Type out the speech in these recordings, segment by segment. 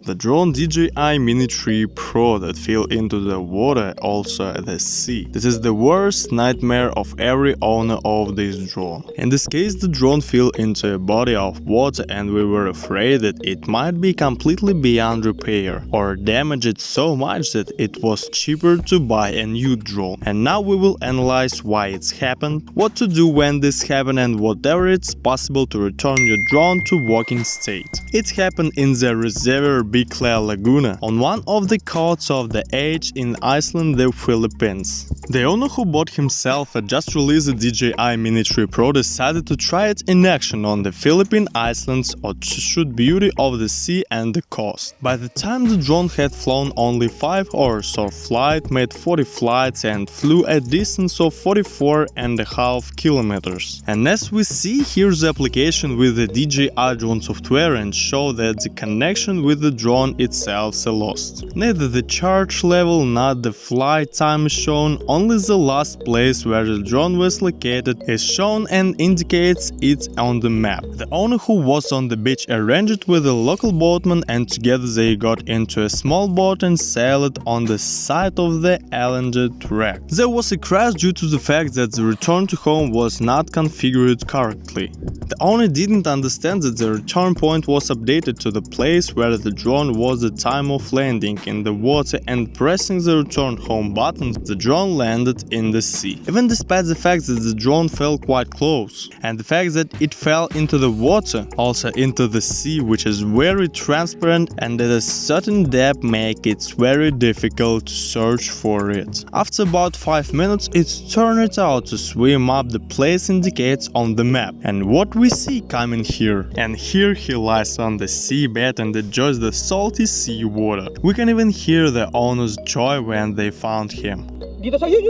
The drone DJI Mini 3 Pro that fell into the water, also the sea. This is the worst nightmare of every owner of this drone. In this case, the drone fell into a body of water and we were afraid that it might be completely beyond repair or damaged so much that it was cheaper to buy a new drone. And now we will analyze why it's happened, what to do when this happened, and whatever it's possible to return your drone to working state. It happened in the reservoir Big La Laguna, on one of the coasts of the age in Iceland, the Philippines. The owner who bought himself a just released DJI Mini 3 Pro decided to try it in action on the Philippine Islands or to shoot beauty of the sea and the coast. By the time the drone had flown only 5 hours of flight, made 40 flights and flew a distance of 44.5 kilometers. And as we see, here's the application with the DJI drone software and show that the connection with the drone itself is lost. Neither the charge level nor the flight time is shown, only the last place where the drone was located is shown and indicates it on the map. The owner who was on the beach arranged with a local boatman and together they got into a small boat and sailed on the side of the island wreck. There was a crash due to the fact that the return to home was not configured correctly. The owner didn't understand that the return point was updated to the place where the drone was at the time of landing in the water, and pressing the return home button, the drone landed in the sea. Even despite the fact that the drone fell quite close, and the fact that it fell into the water, also into the sea, which is very transparent and at a certain depth make it very difficult to search for it. After about 5 minutes, it turned out to swim up the place indicates on the map. And what we see coming here? And here he lies on the seabed and enjoys the salty sea water. We can even hear the owner's joy when they found him. Dito sa yun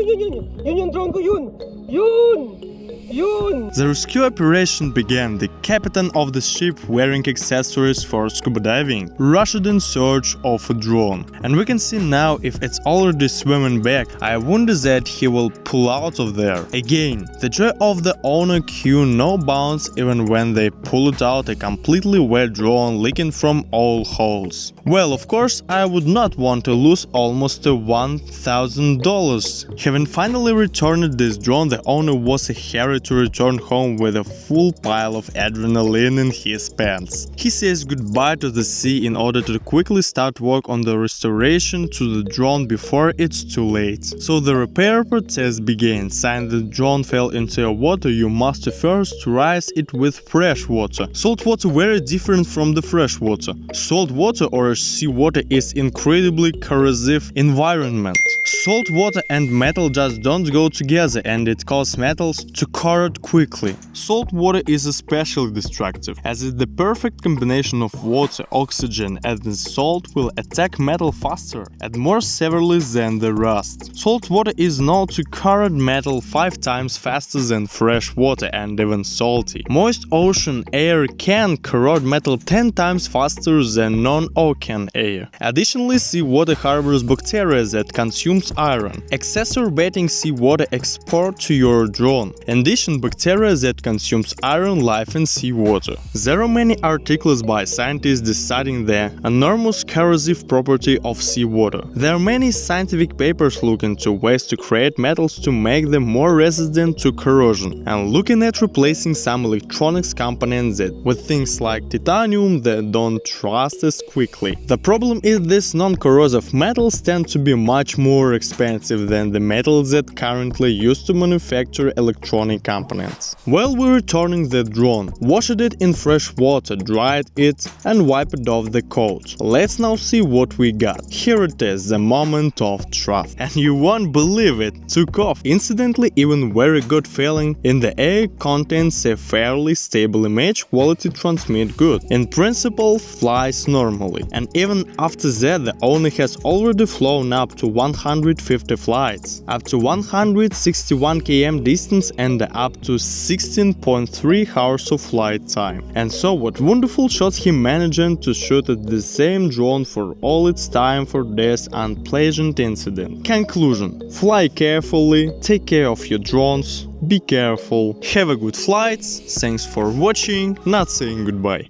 yung drone ko yun. The rescue operation began. The captain of the ship, wearing accessories for scuba diving, rushed in search of a drone. And we can see now if it's already swimming back. I wonder that he will pull out of there. Again, the joy of the owner knew no bounds even when they pulled out a completely wet drone leaking from all holes. Well, of course, I would not want to lose almost $1,000. Having finally returned this drone, the owner was hurried to return home with a full pile of adrenaline in his pants. He says goodbye to the sea in order to quickly start work on the restoration to the drone before it's too late. So the repair process began. Since the drone fell into water, you must first rinse it with fresh water. Salt water very different from the fresh water. Salt water or seawater is incredibly corrosive environment. Salt water and metal just don't go together and it causes metals to corrode quickly. Salt water is especially destructive, as it's the perfect combination of water, oxygen and the salt will attack metal faster and more severely than the rust. Salt water is known to corrode metal 5 times faster than fresh water and even salty. Moist ocean air can corrode metal 10 times faster than non-ocean air. Additionally, seawater harbors bacteria that consumes iron, exacerbating seawater export to your drone. In addition, bacteria that consumes iron live in seawater. There are many articles by scientists deciding the enormous corrosive property of seawater. There are many scientific papers looking to ways to create metals to make them more resistant to corrosion, and looking at replacing some electronics components that with things like titanium that don't rust as quickly. The problem is these non-corrosive metals tend to be much more expensive than the metals that currently used to manufacture electronic components. While we're returning the drone, washed it in fresh water, dried it and wiped off the coat. Let's now see what we got. Here it is, the moment of truth. And you won't believe it, took off. Incidentally, even very good feeling in the air contains a fairly stable image quality, transmit good. In principle, flies normally. And even after that, the owner has already flown up to 150 flights, up to 161 km distance and up to 16.3 hours of flight time. And so what wonderful shots he managed to shoot at the same drone for all its time for this unpleasant incident. Conclusion: fly carefully, take care of your drones, be careful, have a good flights, thanks for watching, not saying goodbye.